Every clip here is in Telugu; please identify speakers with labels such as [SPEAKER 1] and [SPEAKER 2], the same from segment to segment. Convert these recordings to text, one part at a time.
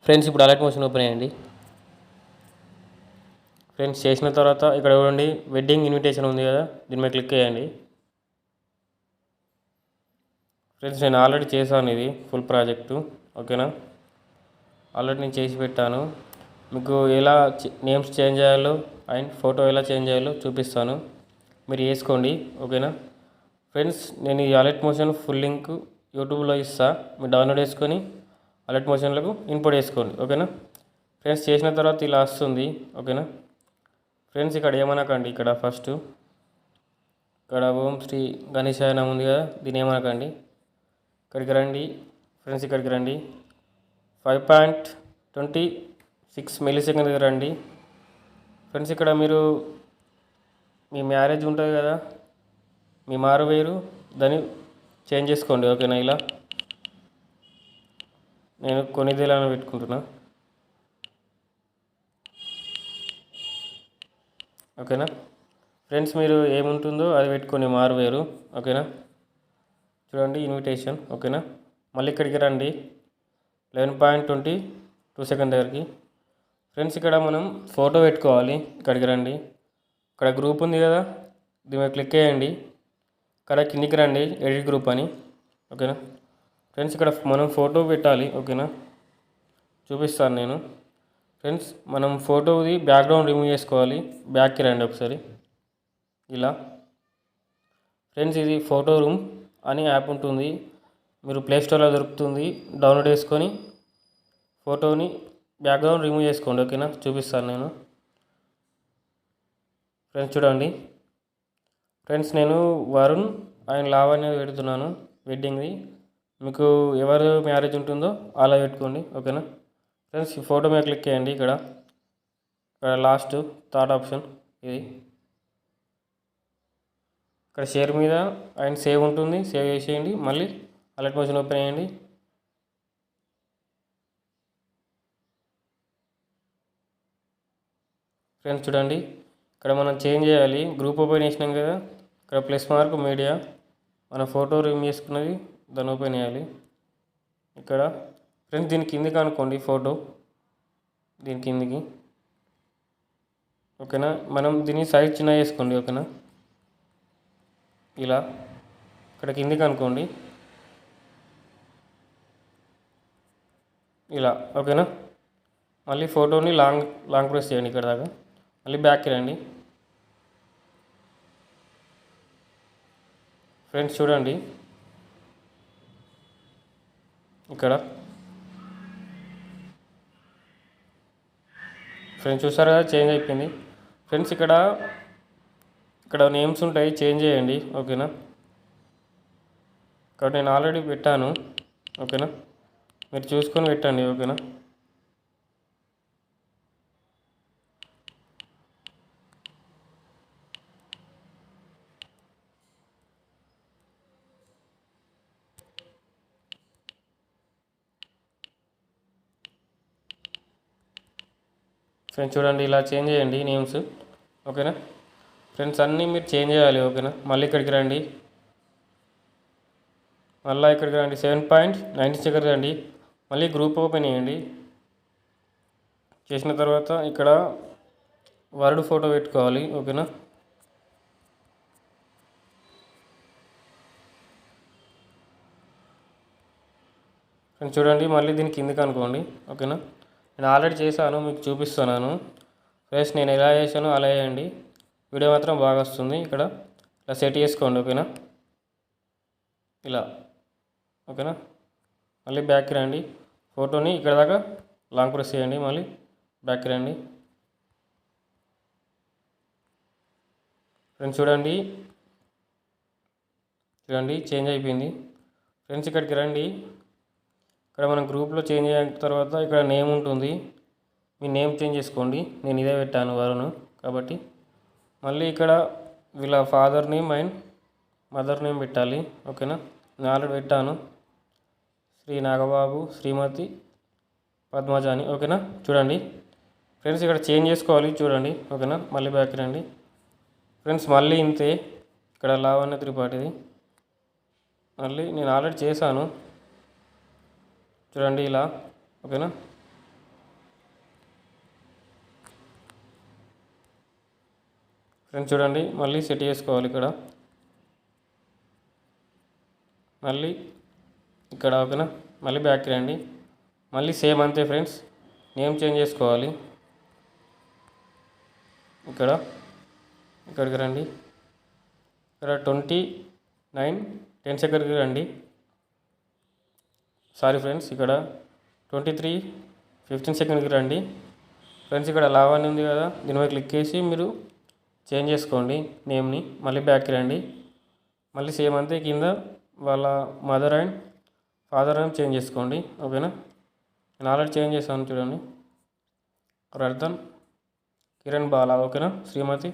[SPEAKER 1] ఫ్రెండ్స్ ఇప్పుడు అలర్ట్ మోషన్ ఓపెన్ అయ్యండి. ఫ్రెండ్స్ చేసిన తర్వాత ఇక్కడ చూడండి వెడ్డింగ్ ఇన్విటేషన్ ఉంది కదా, దీని మీద క్లిక్ చేయండి. ఫ్రెండ్స్ నేను ఆల్రెడీ చేశాను ఇది ఫుల్ ప్రాజెక్టు, ఓకేనా. ఆల్రెడీ నేను చేసి పెట్టాను. మీకు ఎలా నేమ్స్ చేంజ్ చేయాలో అండ్ ఫోటో ఎలా చేంజ్ చేయాలో చూపిస్తాను, మీరు వేసుకోండి, ఓకేనా. ఫ్రెండ్స్ నేను ఈ అలర్ట్ మోషన్ ఫుల్ లింక్ యూట్యూబ్లో ఇస్తా, మీరు డౌన్లోడ్ చేసుకొని అలర్ట్ మోషన్లకు ఇన్పుట్ వేసుకోండి, ఓకేనా. ఫ్రెండ్స్ చేసిన తర్వాత ఇలా వస్తుంది, ఓకేనా. ఫ్రెండ్స్ ఇక్కడ ఏమనకండి, ఇక్కడ ఫస్ట్ ఇక్కడ ఓం శ్రీ గణేశాయ నమః ఉంది కదా, దీని ఏమనకండి. ఇక్కడికి రండి ఫ్రెండ్స్, ఇక్కడికి రండి 5.26 మిల్లీ సెకండ్ రండి. ఫ్రెండ్స్ ఇక్కడ మీరు మీ మ్యారేజ్ ఉంటుంది కదా, మీ మారు వేరు దాన్ని చేంజ్ చేసుకోండి, ఓకేనా. ఇలా నేను కొనిదేలాని పెట్టుకుంటున్నా, ఓకేనా. ఫ్రెండ్స్ మీరు ఏముంటుందో అది పెట్టుకొని మారు వేరు, ఓకేనా. చూడండి ఇన్విటేషన్, ఓకేనా. మళ్ళీ ఇక్కడికి రండి 11.22 దగ్గరికి. ఫ్రెండ్స్ ఇక్కడ మనం ఫోటో పెట్టుకోవాలి, ఇక్కడికి రండి. ఇక్కడ గ్రూప్ ఉంది కదా, దీని మీద క్లిక్ చేయండి. ఇక్కడ కిందికి రండి ఎడిట్ గ్రూప్ అని, ఓకేనా. ఫ్రెండ్స్ ఇక్కడ మనం ఫోటో పెట్టాలి, ఓకేనా, చూపిస్తాను నేను. ఫ్రెండ్స్ మనం ఫోటోది బ్యాక్గ్రౌండ్ రిమూవ్ చేసుకోవాలి, బ్యాక్కి రండి ఒకసారి ఇలా. ఫ్రెండ్స్ ఇది ఫోటో రూమ్ అని యాప్ ఉంటుంది, మీరు ప్లేస్టోర్లో దొరుకుతుంది, డౌన్లోడ్ చేసుకొని ఫోటోని బ్యాక్గ్రౌండ్ రిమూవ్ చేసుకోండి, ఓకేనా, చూపిస్తాను నేను. ఫ్రెండ్స్ చూడండి, ఫ్రెండ్స్ నేను వరుణ్ ఆయన లావణ్య పెడుతున్నాను వెడ్డింగ్ది, మీకు ఎవరు మ్యారేజ్ ఉంటుందో అలా పెట్టుకోండి, ఓకేనా. ఫ్రెండ్స్ ఈ ఫోటో మీద క్లిక్ చేయండి, ఇక్కడ లాస్ట్ థర్డ్ ఆప్షన్ ఇది, ఇక్కడ షేర్ మీద అండ్ సేవ్ ఉంటుంది, సేవ్ చేసేయండి. మళ్ళీ అలర్ట్ మోషన్ ఓపెన్ చేయండి. ఫ్రెండ్స్ చూడండి ఇక్కడ మనం చేంజ్ చేయాలి, గ్రూప్ ఓపెన్ చేసినాం కదా, ఇక్కడ ప్లస్ మార్క్ మీడియా మన ఫోటో రిమూవ్ చేసుకున్నది దాన్ని ఓపెన్ చేయాలి ఇక్కడ. ఫ్రెండ్స్ దీని కిందికి అనుకోండి ఫోటో, దీని కిందికి, ఓకేనా. మనం దీన్ని సైజ్ చిన్న చేసుకోండి, ఓకేనా, ఇలా. ఇక్కడ కిందికి అనుకోండి ఇలా, ఓకేనా. మళ్ళీ ఫోటోని లాంగ్ ప్రెస్ చేయండి ఇక్కడ దాకా, మళ్ళీ బ్యాక్కి రండి. ఫ్రెండ్స్ చూడండి ఇక్కడ, ఫ్రెండ్స్ చూసారు కదా చేంజ్ అయిపోయింది. ఫ్రెండ్స్ ఇక్కడ నేమ్స్ ఉంటాయి, చేంజ్ చేయండి, ఓకేనా. ఇక్కడ నేను ఆల్రెడీ పెట్టాను, ఓకేనా, మీరు చూసుకొని పెట్టండి, ఓకేనా. ఫ్రెండ్స్ చూడండి ఇలా చేంజ్ చేయండి నేమ్స్, ఓకేనా. ఫ్రెండ్స్ అన్నీ మీరు చేంజ్ చేయాలి, ఓకేనా. మళ్ళీ ఇక్కడికి రండి, మళ్ళీ ఇక్కడికి రండి 7.96 దగ్గరికి రండి. మళ్ళీ గ్రూప్ ఓపెన్ చేయండి. చేసిన తర్వాత ఇక్కడ వరుడు ఫోటో పెట్టుకోవాలి, ఓకేనా. ఫ్రెండ్స్ చూడండి మళ్ళీ దీని కిందికి అనుకోండి, ఓకేనా. నేను ఆల్రెడీ చేశాను, మీకు చూపిస్తున్నాను. ఫ్రెండ్స్ నేను ఎలా చేశానో అలా చేయండి, వీడియో మాత్రం బాగా వస్తుంది. ఇక్కడ ఇలా సెట్ చేసుకోండి, ఓకేనా, ఇలా, ఓకేనా. మళ్ళీ బ్యాక్కి రండి, ఫోటోని ఇక్కడ దాకా లాంగ్ ప్రెస్ చేయండి, మళ్ళీ బ్యాక్కి రండి. ఫ్రెండ్స్ చూడండి చేంజ్ అయిపోయింది. ఫ్రెండ్స్ ఇక్కడికి రండి, ఇక్కడ మనం గ్రూప్లో చేంజ్ అయిన తర్వాత ఇక్కడ నేమ్ ఉంటుంది, మీ నేమ్ చేంజ్ చేసుకోండి. నేను ఇదే పెట్టాను వరుణ్ కాబట్టి. మళ్ళీ ఇక్కడ వీళ్ళ father name and mother name పెట్టాలి, ఓకేనా. నేను ఆల్రెడీ పెట్టాను, శ్రీ నాగబాబు శ్రీమతి పద్మజ అని, ఓకేనా. చూడండి ఫ్రెండ్స్ ఇక్కడ చేంజ్ చేసుకోవాలి, చూడండి, ఓకేనా. మళ్ళీ బ్యాక్ రండి. ఫ్రెండ్స్ మళ్ళీ ఇంతే, ఇక్కడ లావణ్య త్రిపాఠిది మళ్ళీ నేను ఆల్రెడీ చేశాను, చూడండి ఇలా, ఓకేనా. ఫ్రెండ్స్ చూడండి, మళ్ళీ సెట్ చేసుకోవాలి. ఇక్కడ మళ్ళీ ఇక్కడ ఓకేనా, మళ్ళీ బ్యాక్కి రండి. మళ్ళీ సేమ్ అంతే ఫ్రెండ్స్, నేమ్ చేంజ్ చేసుకోవాలి. ఇక్కడికి రండి. ఇక్కడ 29 సెకండ్కి రండి. సారీ ఫ్రెండ్స్, ఇక్కడ 23 సెకండ్కి రండి. ఫ్రెండ్స్ ఇక్కడ లావాణి ఉంది కదా, దీని మీద క్లిక్ చేసి మీరు చేంజ్ చేసుకోండి నేమ్ని. మళ్ళీ బ్యాక్కి రండి. మళ్ళీ సేమ్ అంతే, కింద వాళ్ళ mother and father name change చేసుకోండి. ఓకేనా, నేను ఆల్రెడీ చేంజ్ చేశాను చూడండి. రర్ధన్ కిరణ్ బాలా. ఓకేనా, శ్రీమతి.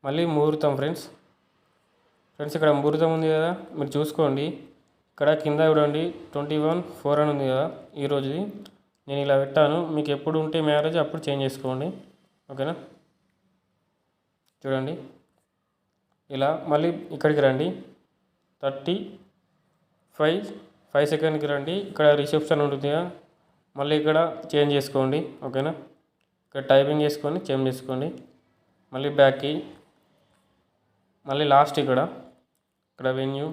[SPEAKER 1] మళ్ళీ ముహూర్తం ఫ్రెండ్స్ ఇక్కడ ముహూర్తం ఉంది కదా, మీరు చూసుకోండి. ఇక్కడ కింద చూడండి 21/4 అని ఉంది కదా, ఈరోజుది. నేను ఇలా పెట్టాను. మీకు ఎప్పుడు ఉంటే మ్యారేజ్ అప్పుడు చేంజ్ చేసుకోండి. ఓకేనా, చూడండి ఇలా. మళ్ళీ ఇక్కడికి రండి. 35 సెకండ్కి రండి. ఇక్కడ రిసెప్షన్ ఉంటుంది కదా, మళ్ళీ ఇక్కడ చేంజ్ చేసుకోండి. ఓకేనా, ఇక్కడ టైపింగ్ చేసుకొని చేంజ్ చేసుకోండి. మళ్ళీ బ్యాక్కి, మళ్ళీ లాస్ట్ ఇక్కడ వెన్యూ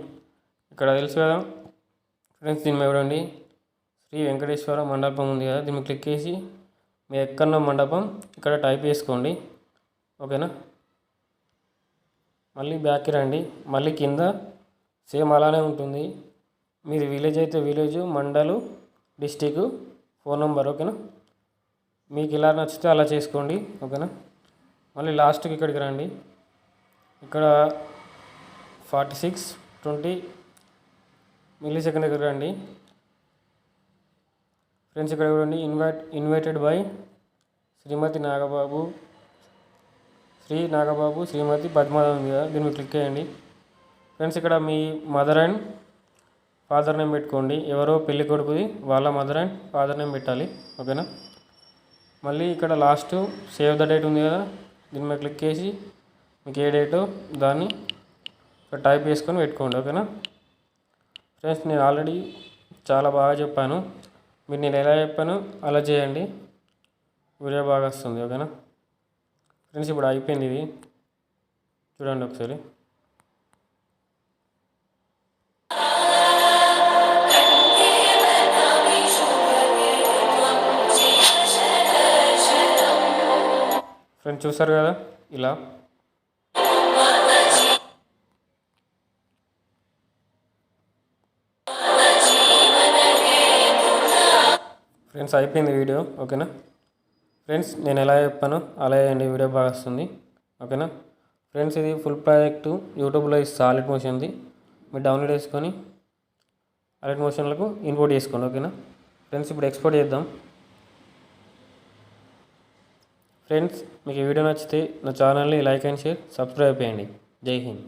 [SPEAKER 1] ఇక్కడ తెలుసు కదా ఫ్రెండ్స్, దీని మీద చూడండి శ్రీ వెంకటేశ్వర మండపం ఉంది కదా, దీన్ని క్లిక్ చేసి మీ ఎక్కడో మండపం ఇక్కడ టైప్ చేసుకోండి. ఓకేనా, మళ్ళీ బ్యాక్కి రండి. మళ్ళీ కింద సేమ్ అలానే ఉంటుంది. మీది విలేజ్ అయితే విలేజ్, మండలు, డిస్టిక్, ఫోన్ నెంబర్. ఓకేనా, మీకు ఇలా నచ్చితే అలా చేసుకోండి. ఓకేనా, మళ్ళీ లాస్ట్కి ఇక్కడికి రండి. ఇక్కడ 46:20 మిల్లీ-సెకండ్ దగ్గర రండి. ఫ్రెండ్స్ ఇక్కడ చూడండి, ఇన్వైటెడ్ బై శ్రీమతి నాగబాబు, శ్రీమతి పద్మావతి ఉంది కదా, దీన్ని క్లిక్ చేయండి. ఫ్రెండ్స్ ఇక్కడ మీ మదర్ అండ్ ఫాదర్ నేమ్ పెట్టుకోండి. ఎవరో పెళ్ళి కొడుకుది వాళ్ళ మదర్ అండ్ ఫాదర్ నేమ్ పెట్టాలి. ఓకేనా, మళ్ళీ ఇక్కడ లాస్ట్ సేవ్ ద డేట్ ఉంది కదా, దీని మీద క్లిక్ చేసి మీకు ఏ డేటో దాన్ని టైప్ చేసుకొని పెట్టుకోండి. ఓకేనా ఫ్రెండ్స్, నేను ఆల్రెడీ చాలా బాగా చెప్పాను. మీరు నేను ఎలా చెప్పాను అలా చేయండి, వీడియో బాగా వస్తుంది. ఓకేనా ఫ్రెండ్స్, ఇప్పుడు అయిపోయింది ఇది, చూడండి ఒకసారి. ఫ్రెండ్స్ చూసారు కదా ఇలా. ఫ్రెండ్స్ అయిపోయింది వీడియో. ఓకేనా ఫ్రెండ్స్, నేను ఎలా చెప్పాను అలా చేయండి, వీడియో బాగా వస్తుంది. ఓకేనా ఫ్రెండ్స్, ఇది ఫుల్ ప్రాజెక్టు యూట్యూబ్లో సాలిడ్ మోషన్ది. మీరు డౌన్లోడ్ చేసుకొని సాలిడ్ మోషన్లకు ఇంపోర్ట్ చేసుకోండి. ఓకేనా ఫ్రెండ్స్, ఇప్పుడు ఎక్స్పోర్ట్ చేద్దాం. ఫ్రెండ్స్, మీకు ఈ వీడియో నచ్చితే నా ఛానల్ని లైక్ అండ్ షేర్, సబ్స్క్రైబ్ చేయండి. జై హింద్.